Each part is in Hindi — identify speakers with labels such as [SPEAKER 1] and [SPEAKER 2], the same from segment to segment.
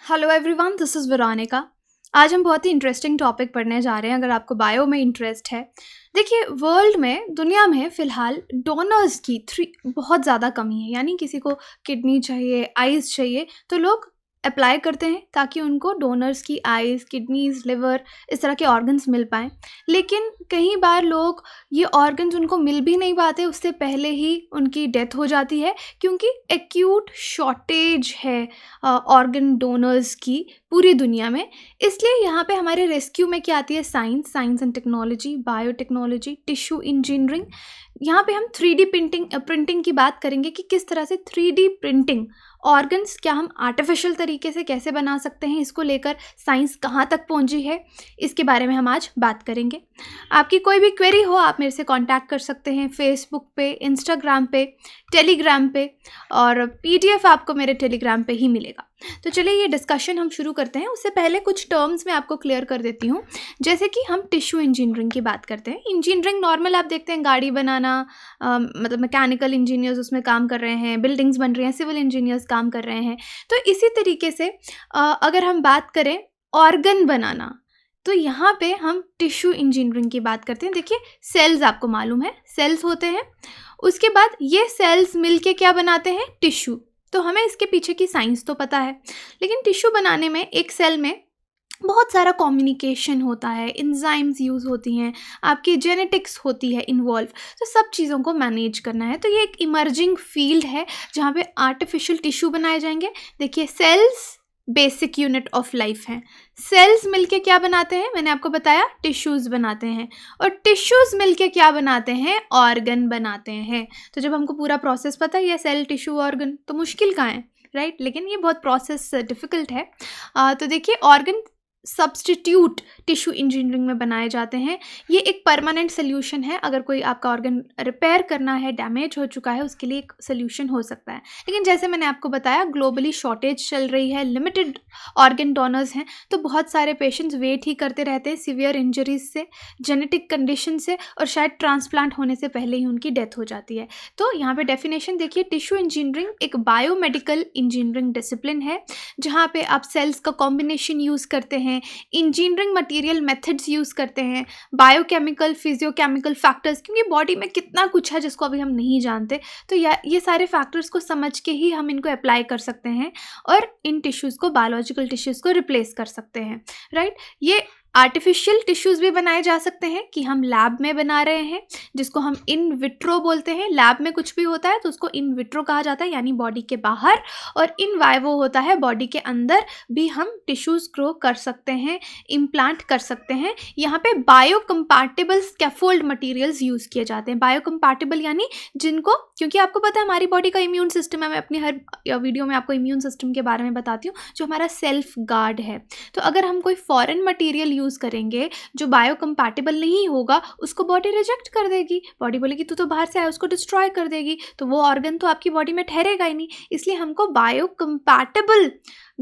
[SPEAKER 1] Hello everyone, this is Veronica. आज हम बहुत ही इंटरेस्टिंग टॉपिक पढ़ने जा रहे हैं। अगर आपको बायो में इंटरेस्ट है, देखिए वर्ल्ड में, दुनिया में फ़िलहाल डोनर्स की थ्री बहुत ज़्यादा कमी है। यानी किसी को किडनी चाहिए, आइज़ चाहिए, तो लोग अप्लाई करते हैं ताकि उनको डोनर्स की आइज़, किडनीज़, लिवर, इस तरह के ऑर्गन्स मिल पाएँ। लेकिन कई बार लोग ये ऑर्गन्स उनको मिल भी नहीं पाते, उससे पहले ही उनकी डेथ हो जाती है, क्योंकि एक्यूट शॉर्टेज है ऑर्गन डोनर्स की पूरी दुनिया में। इसलिए यहाँ पे हमारे रेस्क्यू में क्या आती है? Science and technology, biotechnology, tissue engineering. यहाँ पे हम 3D प्रिंटिंग की बात करेंगे कि किस तरह से 3D प्रिंटिंग ऑर्गन्स क्या हम आर्टिफिशियल तरीके से कैसे बना सकते हैं, इसको लेकर साइंस कहाँ तक पहुँची है, इसके बारे में हम आज बात करेंगे। आपकी कोई भी क्वेरी हो, आप मेरे से कांटेक्ट कर सकते हैं फेसबुक पे, इंस्टाग्राम पे, टेलीग्राम पे, और पीडीएफ आपको मेरे टेलीग्राम पे ही मिलेगा। तो चलिए ये डिस्कशन हम शुरू करते हैं। उससे पहले कुछ टर्म्स मैं आपको क्लियर कर देती हूँ। जैसे कि हम टिश्यू इंजीनियरिंग की बात करते हैं। इंजीनियरिंग नॉर्मल आप देखते हैं गाड़ी बनाना, मतलब मैकेनिकल इंजीनियर्स उसमें काम कर रहे हैं, बिल्डिंग्स बन रही हैं, सिविल इंजीनियर्स काम कर रहे हैं। तो इसी तरीके से अगर हम बात करें ऑर्गन बनाना, तो यहाँ पे हम टिश्यू इंजीनियरिंग की बात करते हैं। देखिए सेल्स, आपको मालूम है सेल्स होते हैं, उसके बाद ये सेल्स मिलके क्या बनाते हैं? टिश्यू। तो हमें इसके पीछे की साइंस तो पता है, लेकिन टिश्यू बनाने में एक सेल में बहुत सारा कम्युनिकेशन होता है, एंजाइम्स यूज़ होती हैं, आपकी जेनेटिक्स होती है इन्वॉल्व। तो सब चीज़ों को मैनेज करना है। तो ये एक इमर्जिंग फील्ड है जहाँ पे आर्टिफिशियल टिश्यू बनाए जाएंगे। देखिए cells basic unit of life हैं। सेल्स मिलके क्या बनाते हैं? मैंने आपको बताया टिश्यूज़ बनाते हैं, और टिश्यूज़ मिलके क्या बनाते हैं? ऑर्गन बनाते हैं। तो जब हमको पूरा प्रोसेस पता है, सेल, टिश्यू, ऑर्गन, तो मुश्किल कहाँ है, राइट? लेकिन ये बहुत प्रोसेस डिफ़िकल्ट है। तो देखिए ऑर्गन सब्स्टिट्यूट टिश्यू इंजीनियरिंग में बनाए जाते हैं। ये एक परमानेंट सोल्यूशन है। अगर कोई आपका ऑर्गन रिपेयर करना है, डैमेज हो चुका है, उसके लिए एक सोल्यूशन हो सकता है। लेकिन जैसे मैंने आपको बताया, ग्लोबली शॉर्टेज चल रही है, लिमिटेड ऑर्गन डोनर्स हैं, तो बहुत सारे पेशेंट्स वेट ही करते रहते हैं सीवियर इंजरीज से, जेनेटिक कंडीशन से, और शायद ट्रांसप्लांट होने से पहले ही उनकी डेथ हो जाती है। तो यहाँ पे डेफिनेशन देखिए, टिश्यू इंजीनियरिंग एक बायोमेडिकल इंजीनियरिंग डिसिप्लिन है जहाँ पे आप सेल्स का कॉम्बिनेशन यूज़ करते हैं, इंजीनियरिंग मटेरियल मेथड्स यूज़ करते हैं, बायोकेमिकल, फिजियोकेमिकल फैक्टर्स, क्योंकि बॉडी में कितना कुछ है जिसको अभी हम नहीं जानते। तो ये सारे फैक्टर्स को समझ के ही हम इनको अप्लाई कर सकते हैं और इन टिश्यूज़ को, बायोलॉजिकल टिश्यूज़ को रिप्लेस कर सकते हैं, राइट? ये आर्टिफिशियल टिश्यूज़ भी बनाए जा सकते हैं कि हम लैब में बना रहे हैं, जिसको हम इन विट्रो बोलते हैं। लैब में कुछ भी होता है तो उसको इन विट्रो कहा जाता है, यानी बॉडी के बाहर, और इन वाइवो होता है बॉडी के अंदर भी हम टिश्यूज़ ग्रो कर सकते हैं, इम्प्लांट कर सकते हैं। यहाँ पे बायोकम्पैटिबल स्कैफोल्ड मटेरियल्स यूज़ किए जाते हैं। बायोकम्पैटिबल यानी जिनको, क्योंकि आपको पता है हमारी बॉडी का इम्यून सिस्टम है, मैं अपनी हर वीडियो में आपको इम्यून सिस्टम के बारे में बताती हूँ, जो हमारा सेल्फ गार्ड है। तो अगर हम कोई फॉरेन मटेरियल यूज़ करेंगे जो बायोकम्पैटिबल नहीं होगा, उसको बॉडी रिजेक्ट कर देगी। बॉडी बोलेगी तू तो बाहर से आया, उसको डिस्ट्रॉय कर देगी, तो वो ऑर्गन तो आपकी बॉडी में ठहरेगा ही नहीं। इसलिए हमको बायोकम्पैटिबल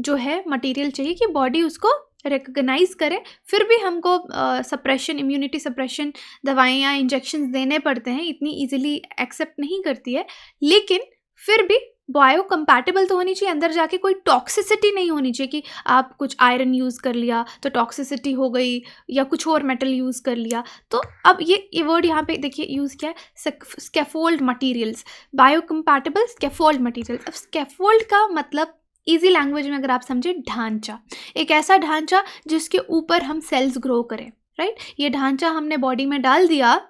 [SPEAKER 1] जो है मटेरियल चाहिए कि बॉडी उसको रिकग्नाइज करे। फिर भी हमको सप्रेशन, इम्यूनिटी सप्रेशन दवाइयाँ, इंजेक्शंस देने पड़ते हैं, इतनी इजीली एक्सेप्ट नहीं करती है। लेकिन फिर भी बायोकम्पैटिबल तो होनी चाहिए, अंदर जाके कोई टॉक्सिसिटी नहीं होनी चाहिए कि आप कुछ आयरन यूज़ कर लिया तो टॉक्सिसिटी हो गई, या कुछ और मेटल यूज़ कर लिया। तो अब ये वर्ड यहाँ पे देखिए यूज़ किया है, scaffold materials, biocompatible scaffold material. अब स्कैफोल्ड का मतलब ईजी लैंग्वेज में अगर आप समझे, ढांचा, एक ऐसा ढांचा जिसके ऊपर हम सेल्स ग्रो करें, राइट? ये ढांचा हमने बॉडी में डाल दिया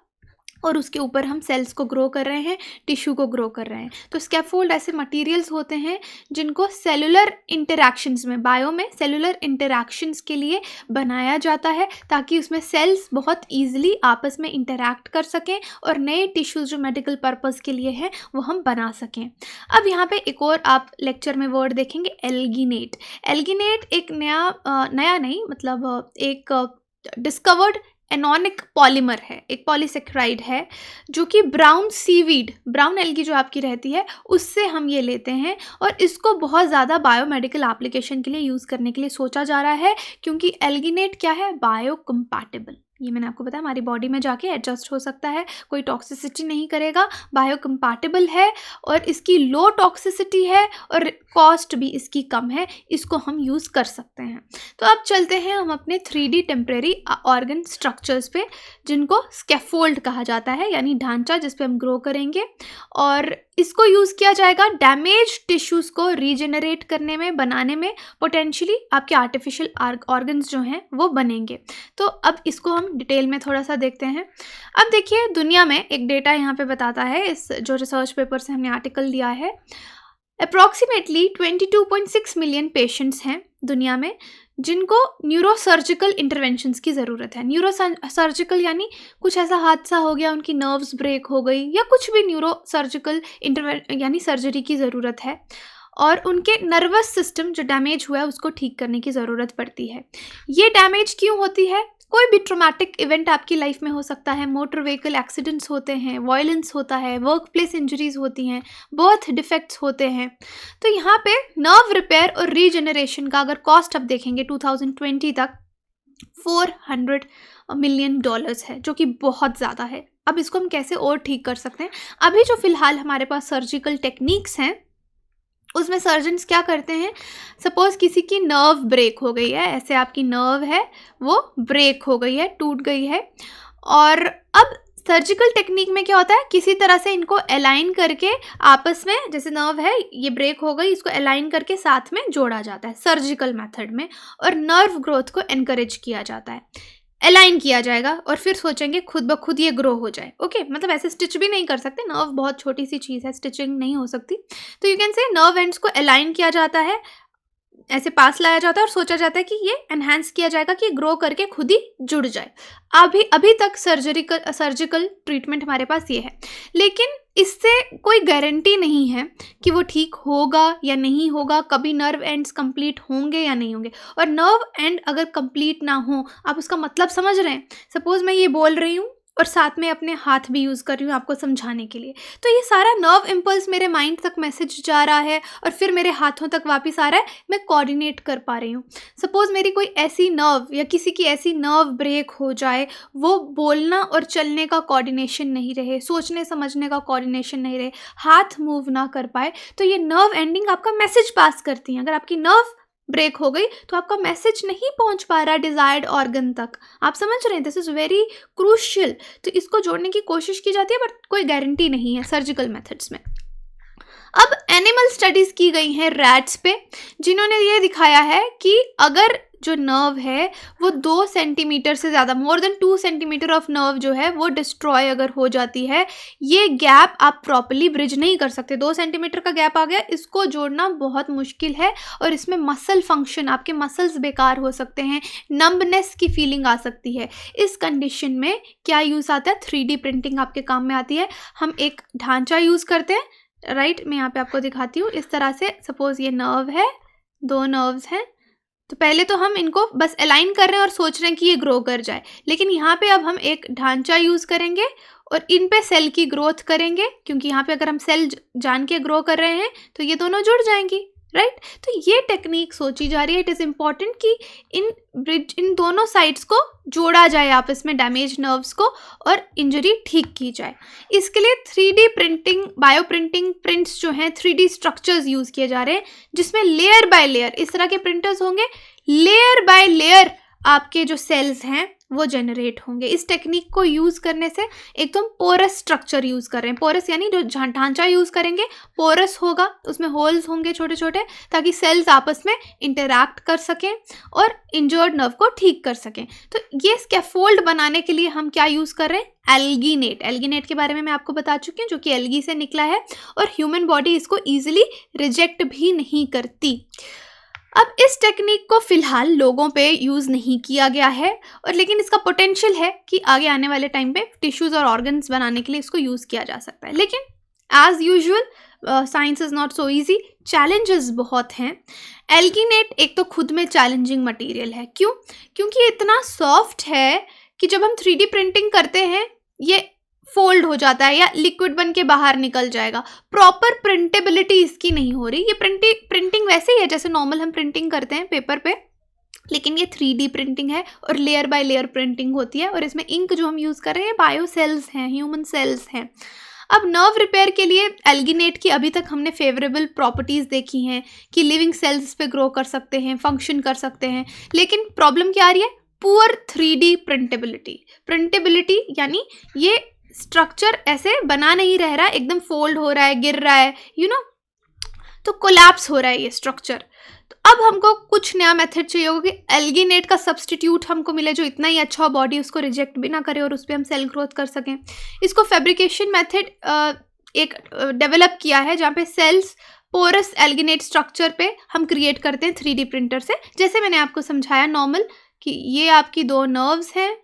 [SPEAKER 1] और उसके ऊपर हम सेल्स को ग्रो कर रहे हैं, टिश्यू को ग्रो कर रहे हैं। तो स्कैफोल्ड ऐसे मटेरियल्स होते हैं जिनको सेलुलर इंटरैक्शंस में, बायो में सेलुलर इंटरैक्शंस के लिए बनाया जाता है, ताकि उसमें सेल्स बहुत ईजिली आपस में इंटरैक्ट कर सकें और नए टिश्यूज़ जो मेडिकल पर्पज़ के लिए हैं वो हम बना सकें। अब यहाँ पे एक और आप लेक्चर में वर्ड देखेंगे, एल्गिनेट। एल्गिनेट एक नया नहीं, मतलब एक डिस्कवर्ड एनोनिक पॉलीमर है, एक पॉलीसेक्राइड है, जो कि ब्राउन सीवीड, ब्राउन एल्गी जो आपकी रहती है, उससे हम ये लेते हैं, और इसको बहुत ज़्यादा बायोमेडिकल एप्लीकेशन के लिए यूज़ करने के लिए सोचा जा रहा है, क्योंकि एल्गिनेट क्या है? बायोकम्पैटिबल। ये मैंने आपको बताया हमारी बॉडी में जाके एडजस्ट हो सकता है, कोई टॉक्सिसिटी नहीं करेगा, बायोकम्पैटिबल है और इसकी लो टॉक्सिसिटी है और कॉस्ट भी इसकी कम है, इसको हम यूज़ कर सकते हैं। तो अब चलते हैं हम अपने 3D टेम्परेरी ऑर्गन स्ट्रक्चर्स पे, जिनको स्कैफोल्ड कहा जाता है, यानी ढांचा जिस पे हम ग्रो करेंगे। और इसको यूज़ किया जाएगा डैमेज टिश्यूज़ को रीजनरेट करने में, बनाने में, पोटेंशियली आपके आर्टिफिशियल ऑर्गन्स जो हैं वो बनेंगे। तो अब इसको हम डिटेल में थोड़ा सा देखते हैं। अब देखिए दुनिया में एक डेटा यहाँ पे बताता है, इस जो रिसर्च पेपर से हमने आर्टिकल लिया है, अप्रॉक्सीमेटली 22.6 मिलियन पेशेंट्स हैं दुनिया में जिनको न्यूरोसर्जिकल इंटरवेंशंस की ज़रूरत है। न्यूरोसर्जिकल यानी कुछ ऐसा हादसा हो गया, उनकी नर्व्स ब्रेक हो गई या कुछ भी न्यूरोसर्जिकल यानी सर्जरी की ज़रूरत है और उनके नर्वस सिस्टम जो डैमेज हुआ है उसको ठीक करने की ज़रूरत पड़ती है। ये डैमेज क्यों होती है? कोई भी ट्रॉमेटिक इवेंट आपकी लाइफ में हो सकता है, मोटर व्हीकल एक्सीडेंट्स होते हैं, वायलेंस होता है, वर्क प्लेस इंजरीज होती हैं, बर्थ डिफेक्ट्स होते हैं। तो यहाँ पे नर्व रिपेयर और रीजनरेशन का अगर कॉस्ट आप देखेंगे 2020 तक $400 मिलियन है, जो कि बहुत ज़्यादा है। अब इसको हम कैसे और ठीक कर सकते हैं? अभी जो फ़िलहाल हमारे पास सर्जिकल टेक्निक्स हैं उसमें सर्जन्स क्या करते हैं, सपोज़ किसी की नर्व ब्रेक हो गई है, ऐसे आपकी नर्व है वो ब्रेक हो गई है, टूट गई है, और अब सर्जिकल टेक्निक में क्या होता है, किसी तरह से इनको अलाइन करके आपस में, जैसे नर्व है ये ब्रेक हो गई, इसको अलाइन करके साथ में जोड़ा जाता है सर्जिकल मेथड में, और नर्व ग्रोथ को एनकरेज किया जाता है। अलाइन किया जाएगा और फिर सोचेंगे खुद ब खुद ये ग्रो हो जाए। ओके, मतलब ऐसे स्टिच भी नहीं कर सकते, नर्व बहुत छोटी सी चीज़ है, स्टिचिंग नहीं हो सकती। तो you can say nerve ends को अलाइन किया जाता है, ऐसे पास लाया जाता है और सोचा जाता है कि ये एनहांस किया जाएगा कि ग्रो करके खुद ही जुड़ जाए। अभी तक सर्जिकल ट्रीटमेंट हमारे पास ये है, लेकिन इससे कोई गारंटी नहीं है कि वो ठीक होगा या नहीं होगा, कभी नर्व एंड्स कंप्लीट होंगे या नहीं होंगे। और नर्व एंड अगर कंप्लीट ना हो, आप उसका मतलब समझ रहे हैं? सपोज़ मैं ये बोल रही हूँ और साथ में अपने हाथ भी यूज़ कर रही हूँ आपको समझाने के लिए, तो ये सारा नर्व इम्पल्स मेरे माइंड तक मैसेज जा रहा है और फिर मेरे हाथों तक वापस आ रहा है, मैं कोऑर्डिनेट कर पा रही हूँ। सपोज़ मेरी कोई ऐसी नर्व या किसी की ऐसी नर्व ब्रेक हो जाए, वो बोलना और चलने का कोऑर्डिनेशन नहीं रहे, सोचने समझने का कोऑर्डिनेशन नहीं रहे, हाथ मूव ना कर पाए, तो ये नर्व एंडिंग आपका मैसेज पास करती हैं। अगर आपकी नर्व ब्रेक हो गई तो आपका मैसेज नहीं पहुंच पा रहा डिजायर्ड ऑर्गन तक। आप समझ रहे हैं? This is very crucial. तो इसको जोड़ने की कोशिश की जाती है, बट कोई गारंटी नहीं है सर्जिकल मेथड्स में। अब एनिमल स्टडीज़ की गई हैं रैट्स पे, जिन्होंने ये दिखाया है कि अगर जो नर्व है वो 2 सेंटीमीटर से ज़्यादा, more than 2 centimetre of nerve जो है वो डिस्ट्रॉय अगर हो जाती है, ये गैप आप प्रॉपर्ली ब्रिज नहीं कर सकते। 2 सेंटीमीटर का गैप आ गया, इसको जोड़ना बहुत मुश्किल है और इसमें मसल फंक्शन, आपके मसल्स बेकार हो सकते हैं, नंबनेस की फीलिंग आ सकती है। इस कंडीशन में क्या यूज़ आता है? 3D प्रिंटिंग आपके काम में आती है। हम एक ढांचा यूज़ करते हैं, राइट, मैं यहाँ पे आपको दिखाती हूँ। इस तरह से सपोज़ ये नर्व है, 2 नर्व्स हैं, तो पहले तो हम इनको बस अलाइन कर रहे हैं और सोच रहे हैं कि ये ग्रो कर जाए, लेकिन यहाँ पे अब हम एक ढांचा यूज़ करेंगे और इन पे सेल की ग्रोथ करेंगे, क्योंकि यहाँ पे अगर हम सेल जान के ग्रो कर रहे हैं तो ये दोनों जुड़ जाएंगी, राइट। तो ये टेक्निक सोची जा रही है। इट इज़ इम्पॉर्टेंट कि इन दोनों साइड्स को जोड़ा जाए आपस में, डैमेज नर्व्स को, और इंजरी ठीक की जाए। इसके लिए 3D printing, bio printing prints जो हैं, 3D स्ट्रक्चर्स यूज़ किए जा रहे हैं, जिसमें लेयर बाय लेयर इस तरह के प्रिंटर्स होंगे, लेयर बाय लेयर आपके जो सेल्स हैं वो जनरेट होंगे। इस टेक्निक को यूज़ करने से एक तो हम पोरस स्ट्रक्चर यूज़ कर रहे हैं, पोरस यानी जो ढांचा यूज़ करेंगे पोरस होगा, उसमें होल्स होंगे छोटे छोटे, ताकि सेल्स आपस में इंटरैक्ट कर सकें और इंजर्ड नर्व को ठीक कर सकें। तो ये स्कैफोल्ड बनाने के लिए हम क्या यूज़ कर रहे हैं? एल्गीनेट। एल्गीनेट के बारे में मैं आपको बता चुकी हूँ, जो कि एल्गी से निकला है और ह्यूमन बॉडी इसको ईजिली रिजेक्ट भी नहीं करती। अब इस टेक्निक को फ़िलहाल लोगों पे यूज़ नहीं किया गया है, और लेकिन इसका पोटेंशियल है कि आगे आने वाले टाइम पे टिश्यूज़ और ऑर्गन्स बनाने के लिए इसको यूज़ किया जा सकता है। लेकिन as usual science is not so easy, challenges बहुत हैं। एल्गीनेट एक तो खुद में चैलेंजिंग मटेरियल है। क्यों? क्योंकि ये इतना सॉफ्ट है कि जब हम 3D प्रिंटिंग करते हैं ये फोल्ड हो जाता है या लिक्विड बन के बाहर निकल जाएगा। प्रॉपर प्रिंटेबिलिटी इसकी नहीं हो रही। ये प्रिंटिंग वैसे ही है जैसे नॉर्मल हम प्रिंटिंग करते हैं पेपर पे, लेकिन ये 3D प्रिंटिंग है और लेयर बाय लेयर प्रिंटिंग होती है, और इसमें इंक जो हम यूज़ कर रहे हैं बायो सेल्स हैं, ह्यूमन सेल्स हैं। अब नर्व रिपेयर के लिए एल्गिनेट की अभी तक हमने फेवरेबल प्रॉपर्टीज़ देखी हैं कि लिविंग सेल्स पे ग्रो कर सकते हैं, फंक्शन कर सकते हैं, लेकिन प्रॉब्लम क्या आ रही है? पुअर 3D प्रिंटेबिलिटी यानी ये स्ट्रक्चर ऐसे बना नहीं रह रहा है, एकदम फोल्ड हो रहा है, गिर रहा है, तो कोलैप्स हो रहा है ये स्ट्रक्चर। तो अब हमको कुछ नया मेथड चाहिए होगा कि एल्गिनेट का सब्सटीट्यूट हमको मिले जो इतना ही अच्छा हो, बॉडी उसको रिजेक्ट भी ना करे और उस पर हम सेल ग्रोथ कर सकें। इसको फैब्रिकेशन मेथड एक डेवलप किया है जहाँ पे सेल्स पोरस एल्गिनेट स्ट्रक्चर पे हम क्रिएट करते हैं 3D प्रिंटर से। जैसे मैंने आपको समझाया नॉर्मल कि ये आपकी 2 नर्व्स हैं,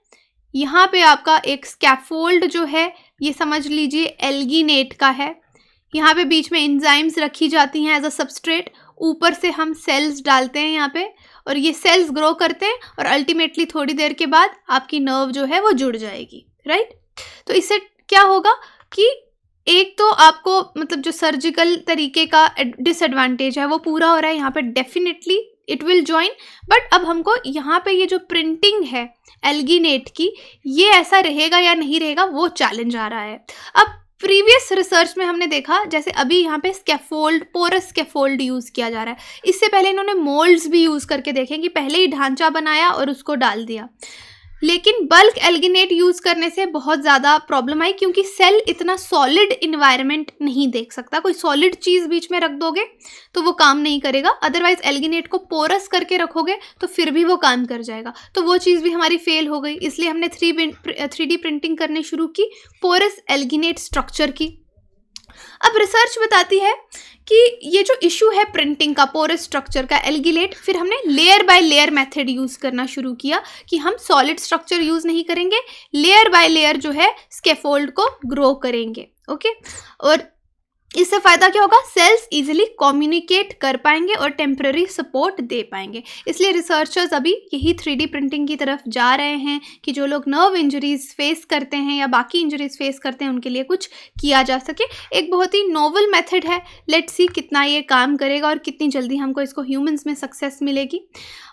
[SPEAKER 1] यहाँ पे आपका एक स्कैफोल्ड जो है ये समझ लीजिए एल्गिनेट का है, यहाँ पे बीच में एंजाइम्स रखी जाती हैं एज अ सबस्ट्रेट, ऊपर से हम सेल्स डालते हैं यहाँ पे और ये सेल्स ग्रो करते हैं और अल्टीमेटली थोड़ी देर के बाद आपकी नर्व जो है वो जुड़ जाएगी, राइट। तो इससे क्या होगा कि एक तो आपको मतलब जो सर्जिकल तरीके का डिसएडवांटेज है वो पूरा हो रहा है, यहाँ पे definitely it will join, but अब हमको यहाँ पे ये जो प्रिंटिंग है एल्गिनेट की ये ऐसा रहेगा या नहीं रहेगा वो चैलेंज आ रहा है। अब प्रीवियस रिसर्च में हमने देखा जैसे अभी यहाँ पे स्कैफोल्ड, पोरस स्कैफोल्ड यूज़ किया जा रहा है, इससे पहले इन्होंने मोल्ड्स भी यूज़ करके देखे कि पहले ही ढांचा बनाया और उसको डाल दिया, लेकिन बल्क एल्गिनेट यूज़ करने से बहुत ज़्यादा प्रॉब्लम आई क्योंकि सेल इतना सॉलिड इन्वायरमेंट नहीं देख सकता, कोई सॉलिड चीज़ बीच में रख दोगे तो वो काम नहीं करेगा, अदरवाइज एल्गिनेट को पोरस करके रखोगे तो फिर भी वो काम कर जाएगा, तो वो चीज़ भी हमारी फेल हो गई। इसलिए हमने 3D प्रिंटिंग करनी शुरू की पोरस एल्गिनेट स्ट्रक्चर की। अब रिसर्च बताती है कि ये जो इशू है प्रिंटिंग का, पोरस स्ट्रक्चर का, एल्गिनेट, फिर हमने layer by layer method use करना शुरू किया कि हम सॉलिड स्ट्रक्चर यूज़ नहीं करेंगे, लेयर बाय लेयर जो है स्कैफोल्ड को ग्रो करेंगे, ओके। और इससे फ़ायदा क्या होगा? सेल्स इजीली कम्युनिकेट कर पाएंगे और टेम्पररी सपोर्ट दे पाएंगे। इसलिए रिसर्चर्स अभी यही 3D प्रिंटिंग की तरफ जा रहे हैं कि जो लोग नर्व इंजरीज फेस करते हैं या बाकी इंजरीज फेस करते हैं उनके लिए कुछ किया जा सके। एक बहुत ही नोवेल मेथड है, लेट्स सी कितना ये काम करेगा और कितनी जल्दी हमको इसको ह्यूमंस में सक्सेस मिलेगी।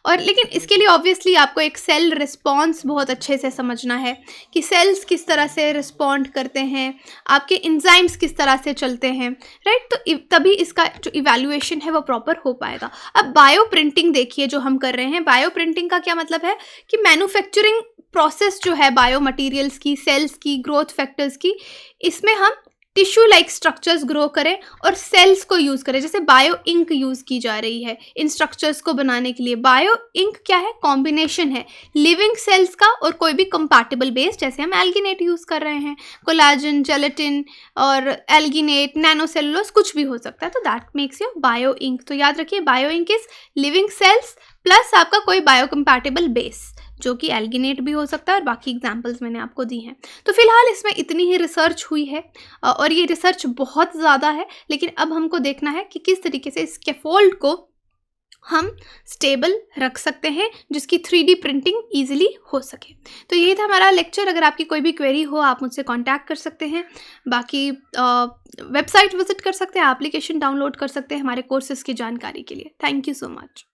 [SPEAKER 1] और लेकिन इसके लिए ऑब्वियसली आपको एक सेल रिस्पॉन्स बहुत अच्छे से समझना है कि सेल्स किस तरह से रिस्पॉन्ड करते हैं, आपके एंजाइम्स किस तरह से चलते हैं, राइट। तो तभी इसका जो इवैल्यूएशन है वो प्रॉपर हो पाएगा। अब बायो प्रिंटिंग देखिए जो हम कर रहे हैं, बायो प्रिंटिंग का क्या मतलब है कि मैन्युफैक्चरिंग प्रोसेस जो है बायो मटीरियल्स की, सेल्स की, ग्रोथ फैक्टर्स की, इसमें हम टिश्यू लाइक स्ट्रक्चर्स ग्रो करें और सेल्स को यूज़ करें। जैसे बायो इंक यूज़ की जा रही है इन स्ट्रक्चर्स को बनाने के लिए। बायो इंक क्या है? कॉम्बिनेशन है लिविंग सेल्स का और कोई भी कंपैटिबल बेस, जैसे हम एल्गिनेट यूज़ कर रहे हैं, कोलाजन, जेलेटिन और एल्गिनेट, नैनोसेलुलोज, कुछ भी हो सकता है, तो that makes you bio ink. तो याद रखिए bio ink is living cells plus आपका कोई बायो कंपैटिबल बेस, जो कि एल्गिनेट भी हो सकता है और बाकी एग्जांपल्स मैंने आपको दी हैं। तो फिलहाल इसमें इतनी ही रिसर्च हुई है और ये रिसर्च बहुत ज़्यादा है, लेकिन अब हमको देखना है कि किस तरीके से स्कैफोल्ड को हम स्टेबल रख सकते हैं जिसकी 3D प्रिंटिंग ईजिली हो सके। तो यही था हमारा लेक्चर। अगर आपकी कोई भी क्वेरी हो आप मुझसे कांटेक्ट कर सकते हैं, बाकी वेबसाइट विजिट कर सकते हैं, एप्लीकेशन डाउनलोड कर सकते हैं हमारे कोर्सेज़ की जानकारी के लिए। Thank you so much.